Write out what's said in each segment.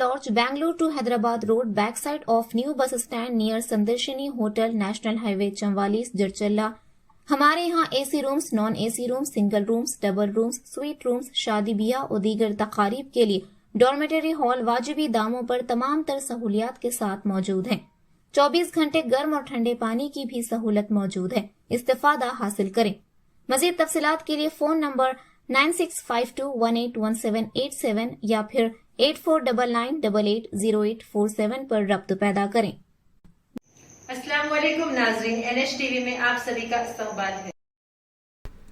Lodge, Bangalore to Hyderabad Road, backside of new bus stand near Sandarshini Hotel, National Highway, Chamwalis, Jirchalla। हमारे यहाँ AC rooms, non AC rooms, single rooms, double rooms, sweet rooms, शादी ब्याह और दीगर तकारीब के लिए dormitory hall वाजिबी दामों पर तमाम तर सहूलियात के साथ मौजूद हैं। 24 घंटे गर्म और ठंडे पानी की भी सहूलत मौजूद है। इस्तिफादा हासिल करें। मजीद तफसीलात के लिए फोन नंबर 9652181787 या फिर 8499880847 पर रब्त पैदा करें। अस्सलाम वालेकुम नाज़रीन, NH TV में आप सभी का इस्तकबाल है।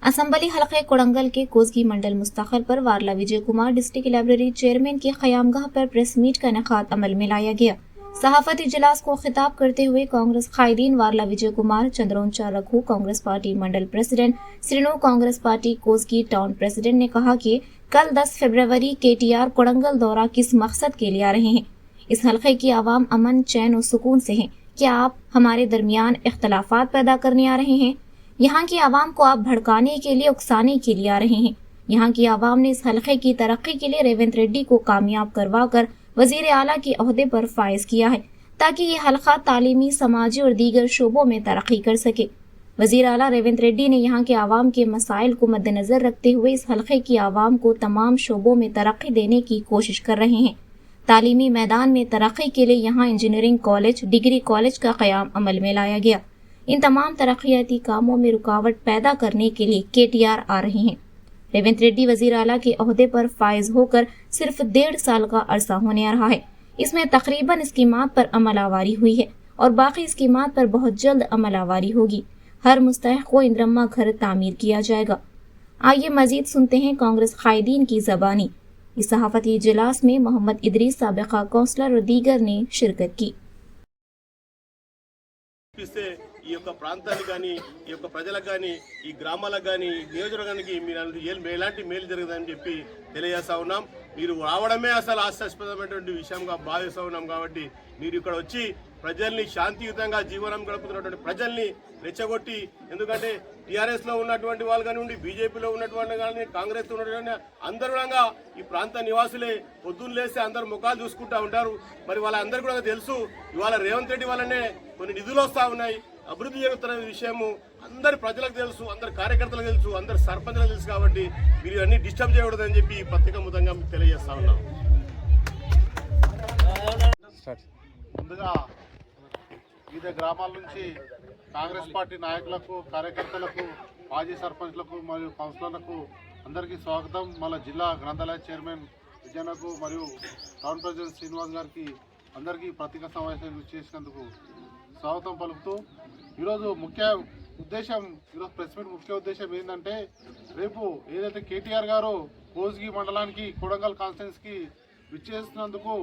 असम्बली हलक़े कोड़ंगल के कोसगी मंडल मुस्तक़ल पर वारला Vijay Kumar district library chairman की क़यामगाह पर प्रेस मीट का इनेकाद अमल में लाया गया। सहाफ़ती इजलास को खिताब करते हुए कांग्रेस कायदीन वारला विजय कुमार, चंद्रोंचा रघु कांग्रेस पार्टी मंडल प्रेसिडेंट, श्रीनो Congress party Kosgi town president ने कहा कि कल 10 फरवरी KTR कोड़ंगल दौरा किस मकसद के लिए आ रहे हैं। इस हल्के की आवाम अमन, चैन और सुकून से है। क्या आप हमारे दरमियान इख्तलाफात पैदा करने आ रहे हैं? यहाँ की आवाम को आप भड़काने के लिए, उकसाने के लिए आ रहे हैं। यहाँ की आवाम ने इस हल्के की तरक्की के लिए रेवंत रेड्डी को कामयाब करवा कर वजीर आला के ओहदे पर फाइज किया है ताकि ये हल्का तालीमी, समाजी और दीगर शोबों में तरक्की कर सके। वजीर आला रेवंत रेड्डी ने यहाँ के आवाम के मसाइल को मद्देनजर रखते हुए इस हल्के की आवाम को तमाम शोबों में तरक्की देने की कोशिश कर रहे हैं। तालीमी मैदान में तरक्की के लिए यहाँ इंजीनियरिंग कॉलेज, डिग्री कॉलेज का क़याम अमल में लाया गया। इन तमाम तरक्याती कामों में रुकावट पैदा करने के लिए KTR आ रहे हैं। रेवंत रेड्डी वजीर आला के ओहदे पर फाइज होकर सिर्फ 1.5 साल का अरसा होने रहा है। इसमें तकरीबन स्कीमात पर अमल आवारी हुई है और बाकी स्कीमात पर बहुत जल्द अमल आवारी होगी। हर मुस्तहिक को इंद्रम्मा घर तामीर किया जाएगा। आइए मजीद सुनते हैं कांग्रेस कायदीन की ज़बानी। इस सहाफ़ती इजलास में मोहम्मद इदरीस, साबिक़ा कौंसलर और दीगर ने शिरकत की। ఈ యొక్క ప్రాంతానికి కానీ, ఈ యొక్క ప్రజలకు కానీ, ఈ గ్రామాలకు కానీ, ఈ నియోజకవర్గానికి మీరు ఎలాంటి మేలు జరుగుతుందని చెప్పి తెలియజేస్తా ఉన్నాం. మీరు రావడమే అసలు హాస్యాస్పదమైనటువంటి విషయంగా భావిస్తూ ఉన్నాం. కాబట్టి మీరు ఇక్కడ వచ్చి ప్రజల్ని శాంతియుతంగా జీవనం గడుపుతున్నటువంటి ప్రజల్ని రెచ్చగొట్టి, ఎందుకంటే TRS లో ఉన్నటువంటి వాళ్ళు కానివ్వండి, BJPలో ఉన్నటువంటి కానీ, కాంగ్రెస్ ఉన్నటువంటి అందరూ కూడా ఈ ప్రాంత నివాసులే. పొద్దున్న లేస్తే అందరు ముఖాలు చూసుకుంటూ ఉంటారు. మరి వాళ్ళందరూ కూడా తెలుసు, ఇవాళ రేవంత్ రెడ్డి వల్లనే కొన్ని నిధులు వస్తూ ఉన్నాయి, అభివృద్ధి జరుగుతున్న విషయము అందరి ప్రజలకు తెలుసు, అందరి కార్యకర్తలకు తెలుసు, అందరి సర్పంచులకు తెలుసు. కాబట్టి మీరు అన్ని డిస్టర్బ్ చేయకూడదని చెప్పి పత్రికాముఖంగా మీకు తెలియజేస్తా ఉన్నాం. ముందుగా వివిధ గ్రామాల నుంచి కాంగ్రెస్ పార్టీ నాయకులకు, కార్యకర్తలకు, మాజీ సర్పంచ్లకు మరియు కౌన్సిలర్లకు అందరికీ స్వాగతం. మన జిల్లా గ్రంథాలయ చైర్మన్ విజయనకు మరియు టౌన్ ప్రెసిడెంట్ శ్రీనివాస్ గారికి అందరికీ పత్రికా సమావేశం చేసినందుకు స్వాగతం పలుకుతూ, ఈరోజు ఈరోజు ప్రెస్ మీట్ ముఖ్య ఉద్దేశం ఏంటంటే, రేపు ఏదైతే KTR గారు కోస్గి మండలానికి, కొడంగల్ కాన్స్టిట్యున్సీకి విచ్చేస్తున్నందుకు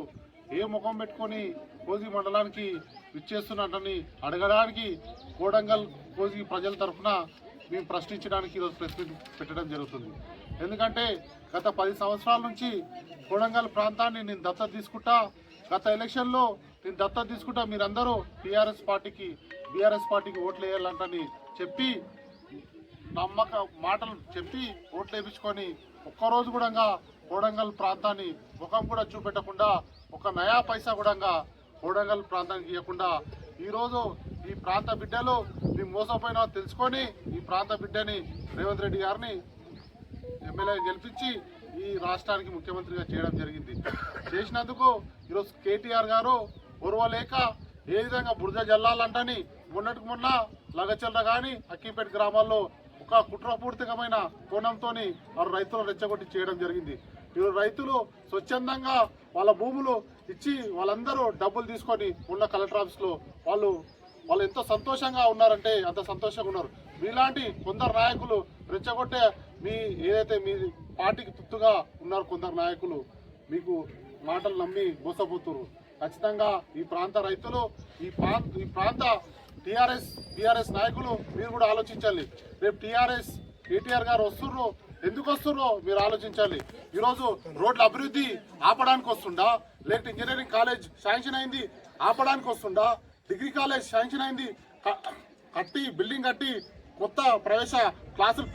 ఏ ముఖం పెట్టుకొని కోస్గి మండలానికి విచ్చేస్తున్నట్టని అడగడానికి కొడంగల్ కోస్గి ప్రజల తరఫున మేము ప్రశ్నించడానికి ఈరోజు ప్రెస్ మీట్ పెట్టడం జరుగుతుంది. ఎందుకంటే గత 10 సంవత్సరాల నుంచి కొడంగల్ ప్రాంతాన్ని నేను దత్తత తీసుకుంటా, గత ఎలక్షన్లో నేను దత్తత తీసుకుంటా, మీరందరూ BRS పార్టీకి ఓట్లు వేయాలంటని చెప్పి మాటలు చెప్పి ఓట్లు వేయించుకొని ఒక్కరోజు కూడా కొడంగల్ ప్రాంతాన్ని ముఖం కూడా చూపెట్టకుండా, ఒక నయా పైసా కూడా కొడంగల్ ప్రాంతానికి ఇవ్వకుండా, ఈరోజు ఈ ప్రాంత బిడ్డలు మేము మోసపోయినా తెలుసుకొని ఈ ప్రాంత బిడ్డని రేవంత్ రెడ్డి గారిని ఎమ్మెల్యే గెలిపించి ఈ రాష్ట్రానికి ముఖ్యమంత్రిగా చేయడం జరిగింది. చేసినందుకు ఈరోజు KTR గారు ఓర్వలేక ఏ విధంగా బురద జల్లాలంటని మొన్నటికి మొన్న లగచల్ల కానీ అక్కిపేట గ్రామాల్లో ఒక కుట్రపూర్తికమైన కోణంతో వారు రైతులు రెచ్చగొట్టి చేయడం జరిగింది. ఈరోజు రైతులు స్వచ్ఛందంగా వాళ్ళ భూములు ఇచ్చి వాళ్ళందరూ డబ్బులు తీసుకొని ఉన్న కలెక్టర్ ఆఫీస్లో వాళ్ళు ఎంతో సంతోషంగా ఉన్నారంటే అంత సంతోషంగా ఉన్నారు. మీలాంటి కొందరు నాయకులు రెచ్చగొట్టే ఏదైతే మీ పార్టీకి తుత్తుగా ఉన్నారు కొందరు నాయకులు, మీకు మాటలు నమ్మి మోసపోతున్నారు. ఖచ్చితంగా ఈ ప్రాంత రైతులు, ఈ ప్రాంత BRS నాయకులు మీరు కూడా ఆలోచించాలి. రేపు KTR గారు వస్తుర్రో ఎందుకు వస్తుర్రో మీరు ఆలోచించాలి. ఈరోజు రోడ్ల అభివృద్ధి ఆపడానికి వస్తుండా, లేకపోతే ఇంజనీరింగ్ కాలేజ్ శాంక్షన్ అయింది ఆపడానికి వస్తుండా, డిగ్రీ కాలేజ్ శాంక్షన్ అయింది బిల్డింగ్ కట్టి కొత్త ప్రవేశ క్లాసులు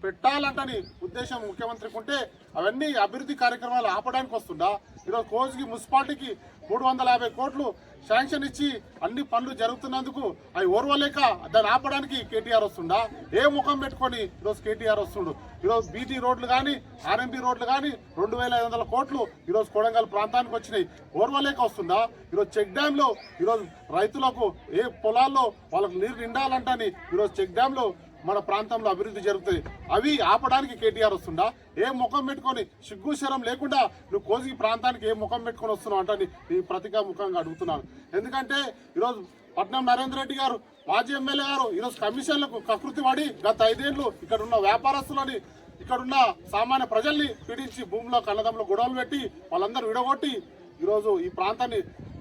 పెట్టాలంటని ఉద్దేశం ముఖ్యమంత్రికి ఉంటే అవన్నీ అభివృద్ధి కార్యక్రమాలు ఆపడానికి వస్తుందా, ఈరోజు కోస్గి మున్సిపాలిటీకి 350 కోట్లు శాంక్షన్ ఇచ్చి అన్ని పనులు జరుగుతున్నందుకు అవి ఓర్వలేక దాన్ని ఆపడానికి కేటీఆర్ వస్తుండా? ఏ ముఖం పెట్టుకొని ఈరోజు కేటీఆర్ వస్తుండు? ఈరోజు బీటీ రోడ్లు కానీ ఆర్ఎంబీ రోడ్లు కానీ 2500 కోట్లు ఈరోజు కొడంగల్ ప్రాంతానికి వచ్చినాయి. ఓర్వలేక వస్తుందా? ఈరోజు చెక్ డ్యాంలో ఈరోజు రైతులకు ఏ పొలాల్లో వాళ్ళకు నీరు నిండాలంటని ఈరోజు చెక్ డ్యాంలో మన ప్రాంతంలో అభివృద్ధి జరుగుతుంది. అవి ఆపడానికి కేటీఆర్ వస్తుందా? ఏ ముఖం పెట్టుకొని సిగ్గు శరం లేకుండా నువ్వు కోసి ప్రాంతానికి ఏ ముఖం పెట్టుకొని వస్తున్నావు అంటే ఈ ప్రతిగా ముఖంగా అడుగుతున్నాను. ఎందుకంటే ఈరోజు పట్నం నరేంద్ర రెడ్డి గారు మాజీ ఎమ్మెల్యే గారు ఈరోజు కమిషన్లకు కకృతి పడి గత 5 ఏళ్లు ఇక్కడ ఉన్న వ్యాపారస్తులని ఇక్కడున్న సామాన్య ప్రజల్ని పీడించి భూమిలో కన్నదంలో గొడవలు పెట్టి వాళ్ళందరూ విడగొట్టి ఈరోజు ఈ ప్రాంతాన్ని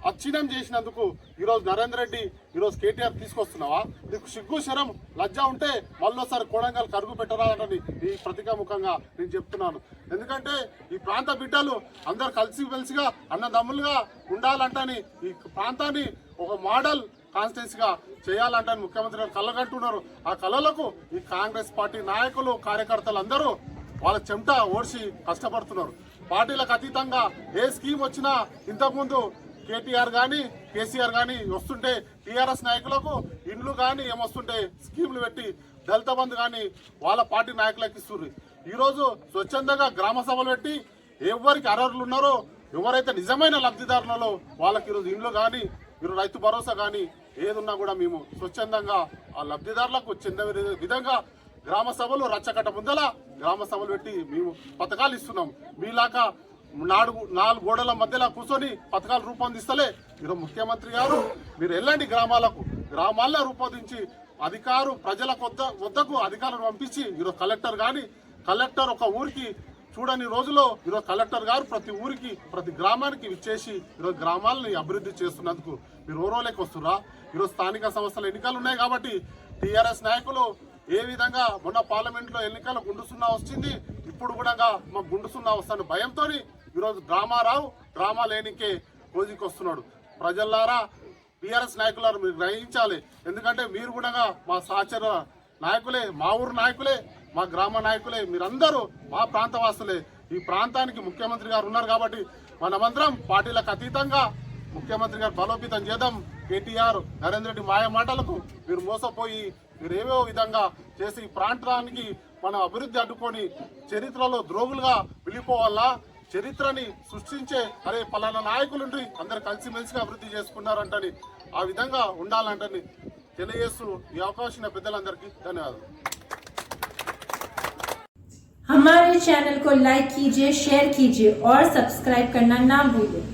అచ్ఛిన్నం చేసినందుకు ఈరోజు నరేంద్ర రెడ్డి ఈరోజు కేటీఆర్ తీసుకొస్తున్నావా? నీకు సిగ్గు శరం లజ్జ ఉంటే మళ్ళీసారి కొడంగల్ కరుగు పెట్టరాదని ఈ ప్రతికాముఖంగా నేను చెప్తున్నాను. ఎందుకంటే ఈ ప్రాంత బిడ్డలు అందరు కలిసిమెలిసిగా అన్నదమ్ములుగా ఉండాలంటని ఈ ప్రాంతాన్ని ఒక మోడల్ కాన్స్టిట్యున్సీగా చేయాలంటని ముఖ్యమంత్రి గారు కళ్ళగంటున్నారు. ఆ కళలకు ఈ కాంగ్రెస్ పార్టీ నాయకులు కార్యకర్తలు అందరూ వాళ్ళ చెమట ఓడ్చి కష్టపడుతున్నారు. పార్టీలకు అతీతంగా ఏ స్కీమ్ వచ్చినా ఇంతకుముందు కేటీఆర్ కానీ కేసీఆర్ కానీ వస్తుంటే టీఆర్ఎస్ నాయకులకు ఇండ్లు కానీ ఏమొస్తుంటే స్కీములు పెట్టి దళిత బంధు కానీ వాళ్ళ పార్టీ నాయకులకు ఇస్తున్నారు. ఈరోజు స్వచ్ఛందంగా గ్రామ సభలు పెట్టి ఎవరికి అర్హులు ఉన్నారో ఎవరైతే నిజమైన లబ్ధిదారులలో వాళ్ళకి ఈరోజు ఇండ్లు కానీ ఈరోజు రైతు భరోసా కానీ ఏదున్నా కూడా మేము స్వచ్ఛందంగా ఆ లబ్ధిదారులకు చెందే విధంగా గ్రామ సభలు రచ్చకట్ట ముందల గ్రామ సభలు పెట్టి మేము పథకాలు ఇస్తున్నాం. మీలాగా 4 గోడల మధ్యలో కూర్చొని పథకాలు రూపొందిస్తలే. ఈరోజు ముఖ్యమంత్రి గారు మీరు వెళ్ళండి గ్రామాల్లో రూపొందించి అధికారు ప్రజల వద్దకు అధికారులను పంపించి ఈరోజు కలెక్టర్ ఒక ఊరికి చూడని రోజులో ఈరోజు కలెక్టర్ గారు ప్రతి ఊరికి ప్రతి గ్రామానికి ఇచ్చేసి ఈరోజు గ్రామాలని అభివృద్ధి చేస్తున్నందుకు మీరు ఓరోలేకి వస్తురా? ఈరోజు స్థానిక సంస్థల ఎన్నికలు ఉన్నాయి కాబట్టి టీఆర్ఎస్ నాయకులు ఏ విధంగా మొన్న పార్లమెంట్లో ఎన్నికలు గుండు సున్నా వచ్చింది, ఇప్పుడు కూడా మాకు గుండు సున్నా వస్తాను భయంతో ఈరోజు డ్రామా లేనికే కోజికి వస్తున్నాడు. ప్రజల్లారా టీఆర్ఎస్ నాయకులారు మీరు గ్రహించాలి. ఎందుకంటే మీరు కూడా మా సహచర నాయకులే, మా ఊరు నాయకులే, మా గ్రామ నాయకులే, మీరందరూ మా ప్రాంతవాసులే. ఈ ప్రాంతానికి ముఖ్యమంత్రి గారు ఉన్నారు కాబట్టి మనమందరం పార్టీలకు అతీతంగా ముఖ్యమంత్రి గారు బలోపేతం చేద్దాం. కేటీఆర్ నరేంద్ర రెడ్డి మాయ మాటలకు మీరు మోసపోయి మీరు ఏవో విధంగా చేసి ఈ ప్రాంతానికి మనం అభివృద్ధి అడ్డుకొని చరిత్రలో ద్రోగులుగా వెళ్ళిపోవాలా? చరిత్రని సృష్టించే అరే పలానా నాయకులుండి అందరు కలిసిమెలిసిగా అభివృద్ధి చేసుకున్నారంటని ఆ విధంగా ఉండాలంటని తెలియజేస్తూ ఈ అవకాశం పెద్దలందరికీ ధన్యవాదాలు. हमारे चैनल को लाइक कीजिए, शेयर कीजिए और सब्सक्राइब करना ना भूलें।